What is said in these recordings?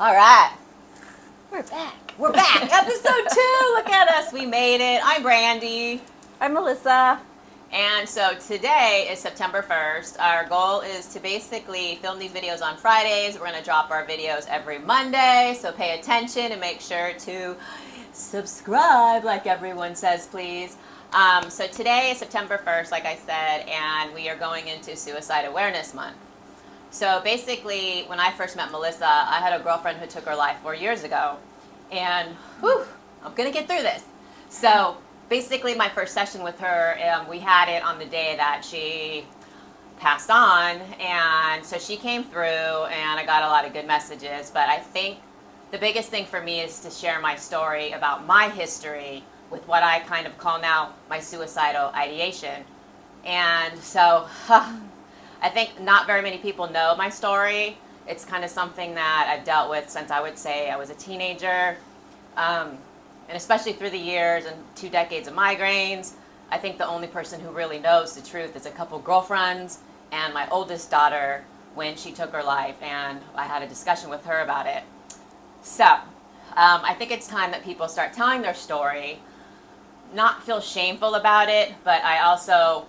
All right. We're back. We're back. Episode 2. Look at us. We made it. I'm Brandy. I'm Melissa. And so today is September 1st. Our goal is to basically film these videos on Fridays. We're going to drop our videos every Monday. So pay attention and make sure to subscribe, like everyone says, please. So today is September 1st, like I said, and we are going into Suicide Awareness Month. So basically, when I first met Melissa, I had a girlfriend who took her life 4 years ago. And whew, I'm going to get through this. So basically, my first session with her, we had it on the day that she passed on. And so she came through, and I got a lot of good messages. But I think the biggest thing for me is to share my story about my history with what I kind of call now my suicidal ideation. And so I think not very many people know my story. It's kind of something that I've dealt with since I would say I was a teenager. And especially through the years and 2 decades of migraines, I think the only person who really knows the truth is a couple girlfriends and my oldest daughter when she took her life, and I had a discussion with her about it. So I think it's time that people start telling their story, not feel shameful about it, but I also,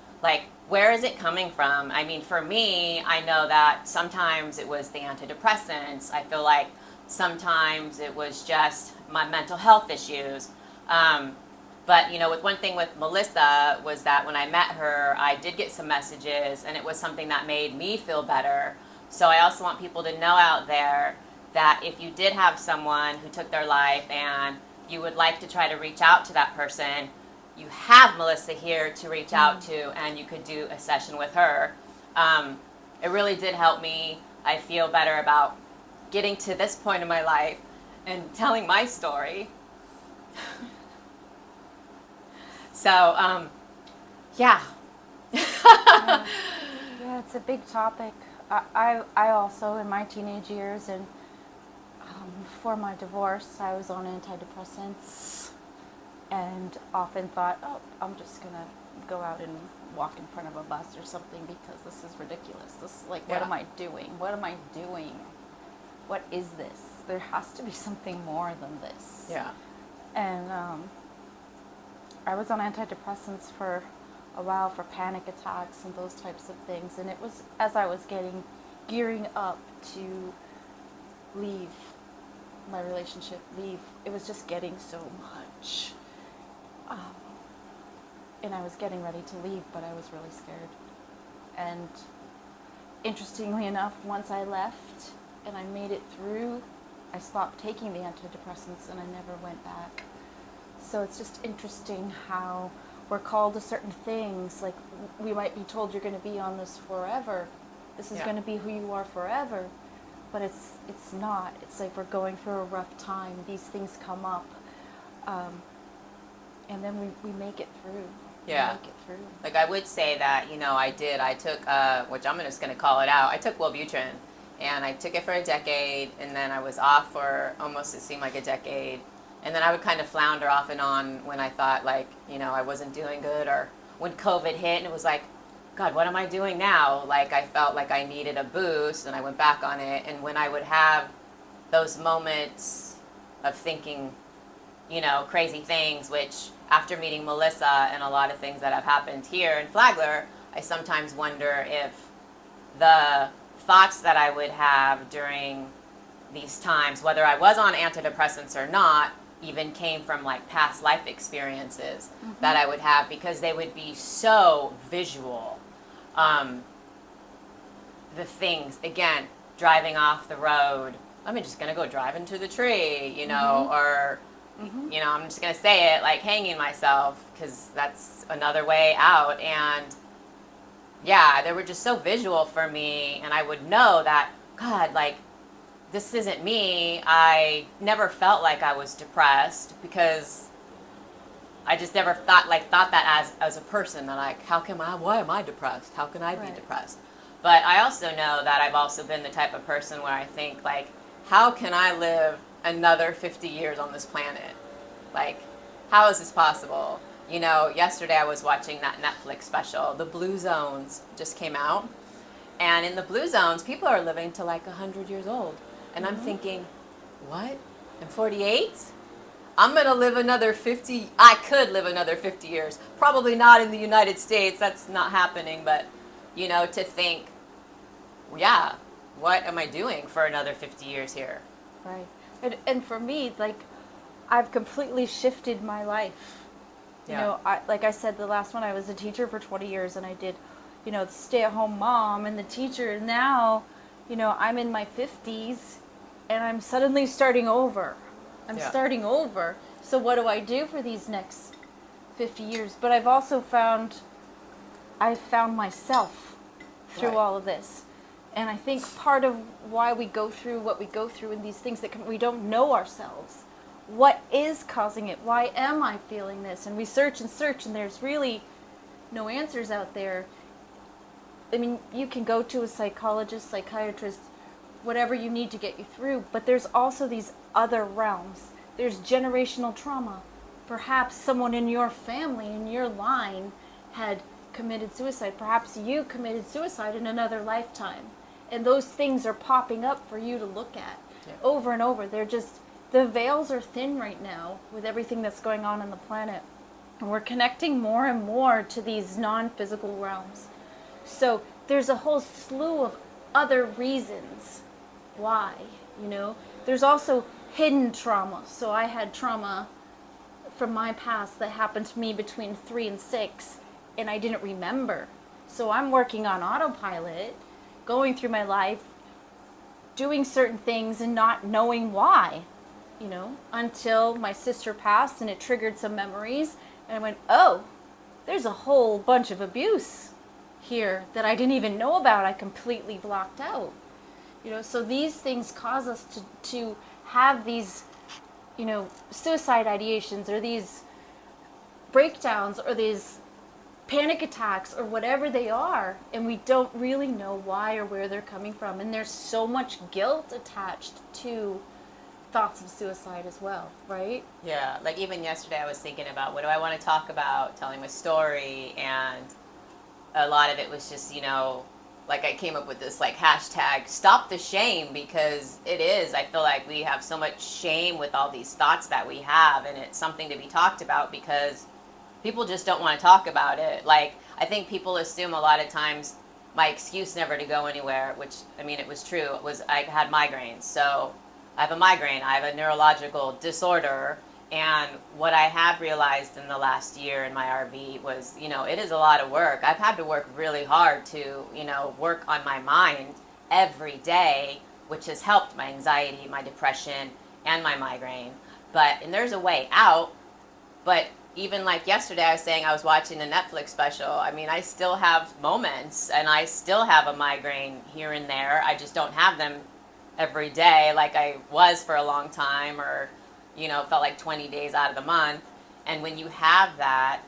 where is it coming from? I mean, for me, I know that sometimes it was the antidepressants. I feel like sometimes it was just my mental health issues. But, with one thing with Melissa was that when I met her, I did get some messages, and it was something that made me feel better. So I also want people to know out there that if you did have someone who took their life and you would like to try to reach out to that person, you have Melissa here to reach out to, and you could do a session with her. It really did help me. I feel better about getting to this point in my life and telling my story. So, yeah. Yeah, it's a big topic. I also, in my teenage years and before my divorce, I was on antidepressants and often thought, oh, I'm just going to go out and walk in front of a bus or something because this is ridiculous. This is what am I doing? What am I doing? What is this? There has to be something more than this. Yeah. And I was on antidepressants for a while for panic attacks and those types of things. And it was as I was gearing up to leave my relationship, it was just getting so much. And I was getting ready to leave, but I was really scared. And interestingly enough, once I left and I made it through, I stopped taking the antidepressants and I never went back. So it's just interesting how we're called to certain things. Like, we might be told you're going to be on this forever. This is going to be who you are forever. But it's not. It's like we're going through a rough time. These things come up. And then we make it through. Yeah. Make it through. Like, I would say that, I took, which I'm just going to call it out, I took Wellbutrin, and I took it for a decade, and then I was off for almost, it seemed like a decade, and then I would kind of flounder off and on when I thought, I wasn't doing good, or when COVID hit, and it was like, God, what am I doing now? Like, I felt like I needed a boost, and I went back on it, and when I would have those moments of thinking, crazy things, which after meeting Melissa and a lot of things that have happened here in Flagler, I sometimes wonder if the thoughts that I would have during these times, whether I was on antidepressants or not, even came from past life experiences that I would have, because they would be so visual. The things, again, driving off the road, I'm just going to go drive into the tree, or I'm just going to say it, hanging myself, because that's another way out. And yeah, they were just so visual for me. And I would know that, God, this isn't me. I never felt like I was depressed, because I just never thought that as a person, that why am I depressed? How can I be depressed? But I also know that I've also been the type of person where I think, how can I live another 50 years on this planet? How is this possible? Yesterday I was watching that Netflix special, The Blue Zones just came out. And in the blue zones, people are living to 100 years old. And I'm thinking, what? I'm 48? I'm going to live another 50. I could live another 50 years. Probably not in the United States. That's not happening. But, to think, yeah, what am I doing for another 50 years here? Right. And for me, like, I've completely shifted my life. Yeah. Like I said, the last one, I was a teacher for 20 years, and I did, the stay-at-home mom and the teacher. Now, I'm in my 50s, and I'm suddenly starting over. I'm Yeah. starting over. So what do I do for these next 50 years? But I've found myself through Right. all of this. And I think part of why we go through what we go through in these things we don't know ourselves. What is causing it? Why am I feeling this? And we search, and there's really no answers out there. I mean, you can go to a psychologist, psychiatrist, whatever you need to get you through, but there's also these other realms. There's generational trauma. Perhaps someone in your family, in your line, had committed suicide. Perhaps you committed suicide in another lifetime. And those things are popping up for you to look at over and over. The veils are thin right now with everything that's going on the planet. And we're connecting more and more to these non-physical realms. So there's a whole slew of other reasons why, There's also hidden trauma. So I had trauma from my past that happened to me between 3 and 6, and I didn't remember. So I'm working on autopilot, going through my life, doing certain things and not knowing why, until my sister passed and it triggered some memories. And I went, oh, there's a whole bunch of abuse here that I didn't even know about. I completely blocked out. So these things cause us to have these, suicide ideations, or these breakdowns, or these panic attacks, or whatever they are, and we don't really know why or where they're coming from. And there's so much guilt attached to thoughts of suicide as well, right? Yeah, like even yesterday I was thinking about what do I want to talk about, telling my story, and a lot of it was just, like I came up with this like hashtag stop the shame, because it is, I feel like we have so much shame with all these thoughts that we have, and it's something to be talked about because people just don't want to talk about it. Like, I think people assume a lot of times my excuse never to go anywhere, which, I mean, it was true, was I had migraines. So I have a migraine, I have a neurological disorder, and what I have realized in the last year in my RV was, it is a lot of work. I've had to work really hard to, work on my mind every day, which has helped my anxiety, my depression, and my migraine. And there's a way out, but even like yesterday, I was saying I was watching a Netflix special. I mean, I still have moments, and I still have a migraine here and there. I just don't have them every day like I was for a long time, or, felt like 20 days out of the month. And when you have that,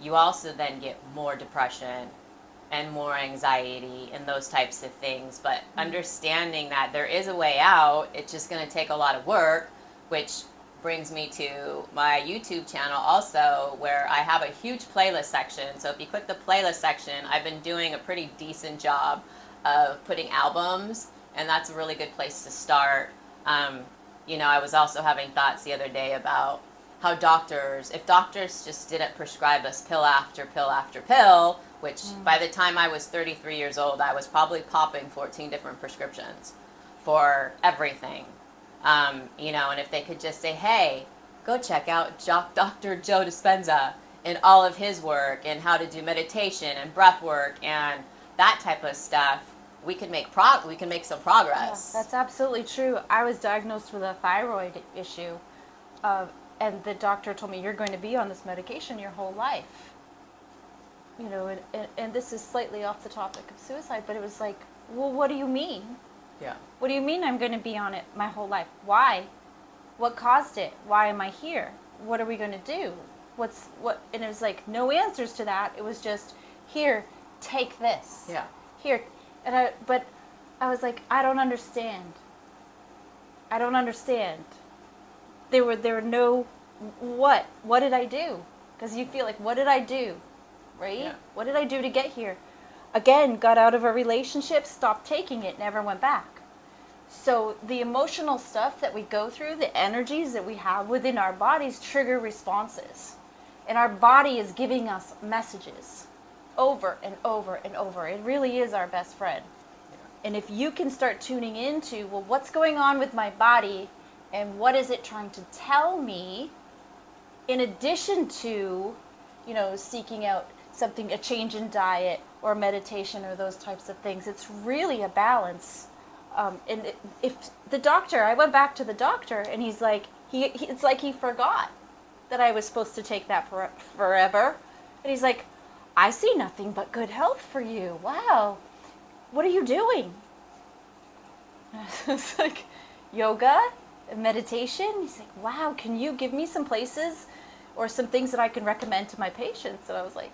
you also then get more depression and more anxiety and those types of things. But understanding that there is a way out, it's just going to take a lot of work, which brings me to my YouTube channel also, where I have a huge playlist section. So if you click the playlist section, I've been doing a pretty decent job of putting albums, and that's a really good place to start. I was also having thoughts the other day about how if doctors just didn't prescribe us pill after pill after pill, which by the time I was 33 years old, I was probably popping 14 different prescriptions for everything. And if they could just say, hey, go check out Dr. Joe Dispenza and all of his work, and how to do meditation and breath work and that type of stuff, we can make some progress. Yeah, that's absolutely true. I was diagnosed with a thyroid issue, and the doctor told me, you're going to be on this medication your whole life. And this is slightly off the topic of suicide, but it was like, well, what do you mean? Yeah. What do you mean I'm going to be on it my whole life? Why? What caused it? Why am I here? What are we going to do? And it was like no answers to that. It was just, here, take this. Yeah. Here. But I was like, I don't understand. I don't understand. There were no, what? What did I do? Because you feel like, what did I do? Right? Yeah. What did I do to get here? Again, got out of a relationship, stopped taking it, never went back. So the emotional stuff that we go through, the energies that we have within our bodies trigger responses. And our body is giving us messages over and over and over. It really is our best friend. And if you can start tuning into, well, what's going on with my body and what is it trying to tell me, in addition to, seeking out something, a change in diet or meditation or those types of things, it's really a balance. And if the doctor, I went back to the doctor and he's like, it's like he forgot that I was supposed to take that forever. And he's like, I see nothing but good health for you. Wow. What are you doing? It's like yoga and meditation. He's like, wow, can you give me some places or some things that I can recommend to my patients? And I was like,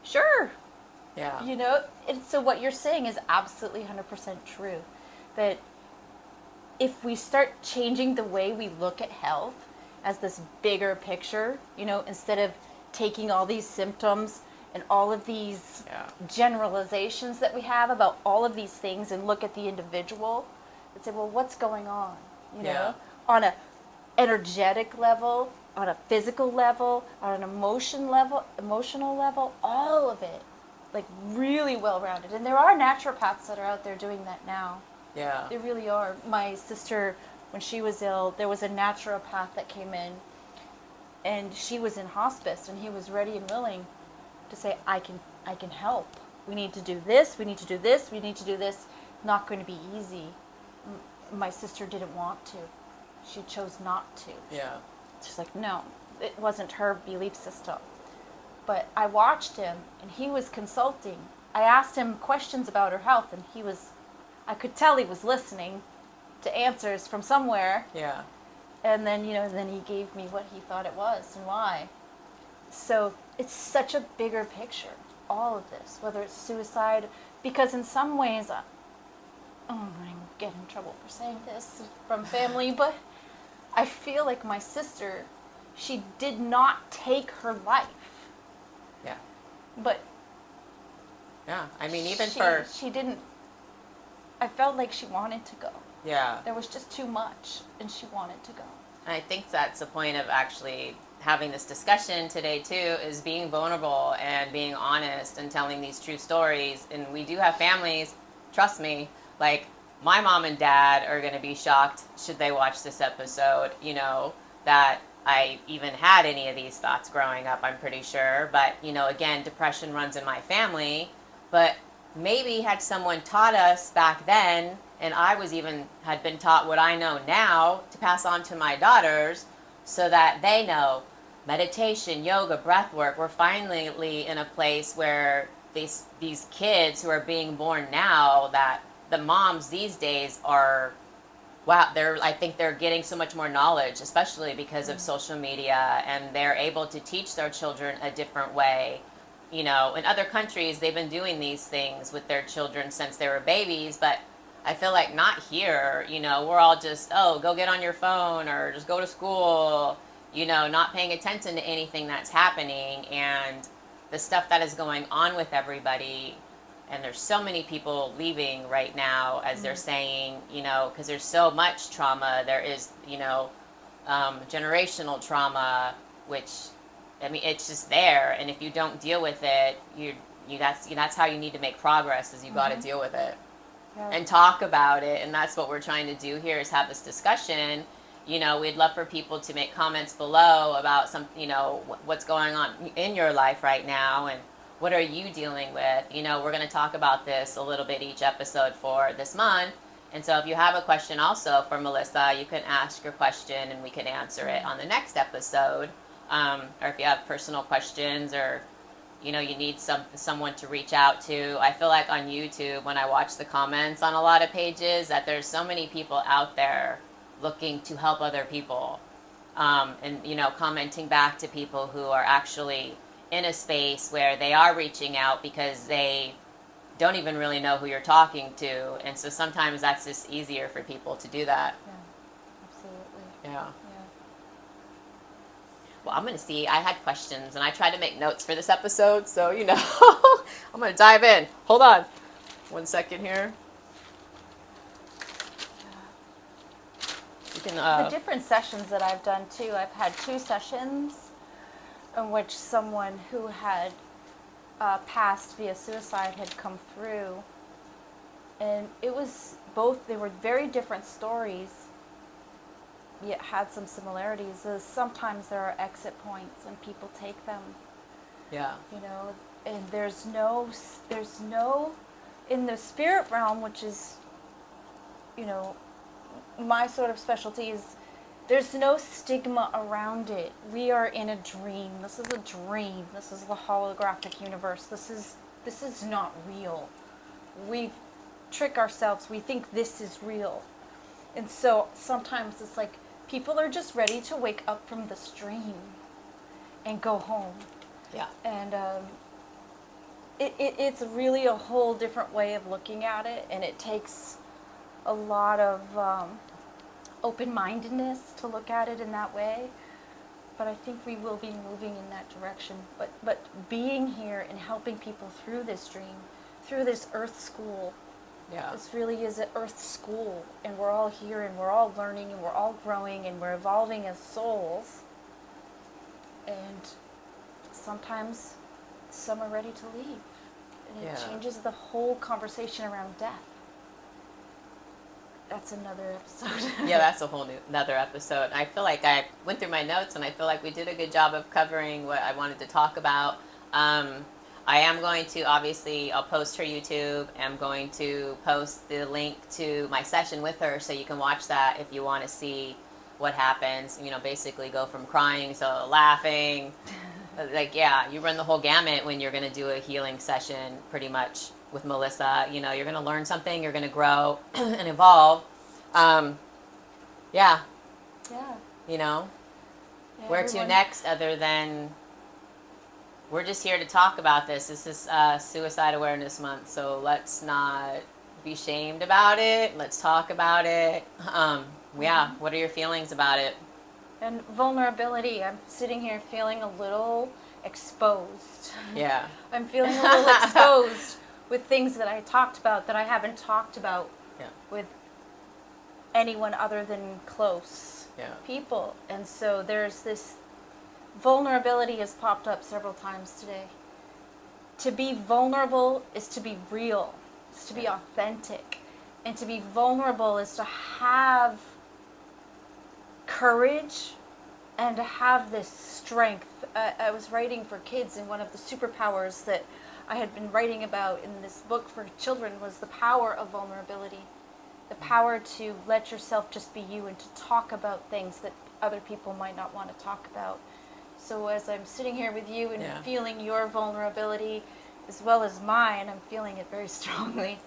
sure. Yeah. And so what you're saying is absolutely 100% true. That if we start changing the way we look at health as this bigger picture, instead of taking all these symptoms and all of these generalizations that we have about all of these things and look at the individual and say, well, what's going on? On an energetic level, on a physical level, on an emotional level, all of it, like really well-rounded. And there are naturopaths that are out there doing that now. Yeah. There really are. My sister, when she was ill, there was a naturopath that came in, and she was in hospice, and he was ready and willing to say, I can help. We need to do this, we need to do this, we need to do this. Not going to be easy. My sister didn't want to. She chose not to. Yeah. She's like, no, it wasn't her belief system. But I watched him, and he was consulting. I asked him questions about her health, and I could tell he was listening to answers from somewhere. Yeah. And then, then he gave me what he thought it was and why. So it's such a bigger picture, all of this, whether it's suicide, because in some ways, I'm going to get in trouble for saying this from family, but I feel like my sister, she did not take her life. Yeah. But yeah, I mean, she didn't. I felt like she wanted to go. Yeah. There was just too much, and she wanted to go. And I think that's the point of actually having this discussion today, too, is being vulnerable and being honest and telling these true stories. And we do have families, trust me, like my mom and dad are going to be shocked should they watch this episode, that I even had any of these thoughts growing up, I'm pretty sure. But, again, depression runs in my family. But maybe had someone taught us back then, and I had been taught what I know now to pass on to my daughters so that they know meditation, yoga, breath work. We're finally in a place where these kids who are being born now, that the moms these days are, wow, I think they're getting so much more knowledge, especially because of social media, and they're able to teach their children a different way. In other countries, they've been doing these things with their children since they were babies, but I feel like not here. We're all just, go get on your phone or just go to school, not paying attention to anything that's happening and the stuff that is going on with everybody. And there's so many people leaving right now, as they're saying, because there's so much trauma. There is, generational trauma, which, I mean, it's just there. And if you don't deal with it, that's how you need to make progress, is you got to deal with it. Yeah. And talk about it. And that's what we're trying to do here, is have this discussion. We'd love for people to make comments below about what's going on in your life right now, and what are you dealing with? We're going to talk about this a little bit each episode for this month. And so if you have a question also for Melissa, you can ask your question and we can answer it on the next episode. Or if you have personal questions, or you need someone to reach out to. I feel like on YouTube, when I watch the comments on a lot of pages, that there's so many people out there looking to help other people, and commenting back to people who are actually in a space where they are reaching out because they don't even really know who you're talking to. And so sometimes that's just easier for people to do that. Yeah, absolutely. Yeah. Well, I'm going to see. I had questions, and I tried to make notes for this episode, so, I'm going to dive in. Hold on. 1 second here. Speaking The of, different sessions that I've done too, I've had 2 sessions in which someone who had passed via suicide had come through. And it was both, they were very different stories, yet had some similarities. Sometimes there are exit points and people take them, yeah, you know, and there's no, in the spirit realm, which is, you know, my sort of specialty is, there's no stigma around it. We are in a dream. This is a dream. This is the holographic universe. This is not real. We trick ourselves. We think this is real. And so sometimes it's like people are just ready to wake up from this dream and go home. yeah, And it's really a whole different way of looking at it, and it takes a lot of open-mindedness to look at it in that way. But I think we will be moving in that direction. But being here and helping people through this dream, through this earth school, yeah, this really is an earth school, and we're all here and we're all learning and we're all growing and we're evolving as souls. And sometimes some are ready to leave. And it changes the whole conversation around death. That's another episode. yeah. That's a whole another episode. I feel like I went through my notes, and I feel like we did a good job of covering what I wanted to talk about. I am going to, obviously, I'll post her YouTube. I'm going to post the link to my session with her, so you can watch that if you want to see what happens. You know, basically go from crying to laughing. Like, yeah, you run the whole gamut when you're going to do a healing session, pretty much, with Melissa. You know, you're going to learn something, you're going to grow and evolve. Yeah, Yeah. you know, Yeah, where to next other than we're just here to talk about this. This is Suicide Awareness Month, so let's not be shamed about it. Let's talk about it. Yeah, what are your feelings about it? And vulnerability. I'm sitting here feeling a little exposed. Yeah. I'm feeling a little exposed with things that I talked about that I haven't talked about with anyone other than close people. And so there's this vulnerability has popped up several times today. To be vulnerable is to be real, is to be authentic. And to be vulnerable is to have courage and to have this strength. I was writing for kids, and one of the superpowers that I had been writing about in this book for children was the power of vulnerability. The power to let yourself just be you and to talk about things that other people might not want to talk about. So as I'm sitting here with you and feeling your vulnerability as well as mine, I'm feeling it very strongly.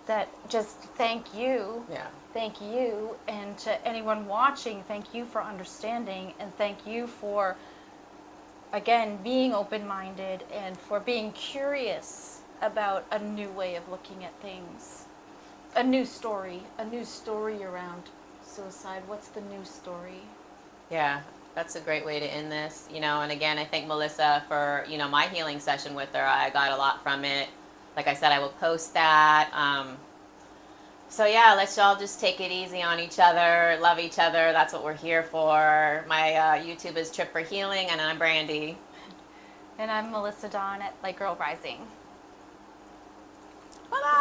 That just thank you. Yeah. Thank you. And to anyone watching, thank you for understanding, and thank you for, again, being open-minded and for being curious about a new way of looking at things. A new story around suicide. What's the new story? Yeah, that's a great way to end this. You know, and again, I thank Melissa for, you know, my healing session with her. I got a lot from it. Like I said, I will post that. So yeah, let's all just take it easy on each other, love each other. That's what we're here for. My YouTube is Trip for Healing, and I'm Brandy. And I'm Melissa Dawn at Light Girl Rising. Bye-bye.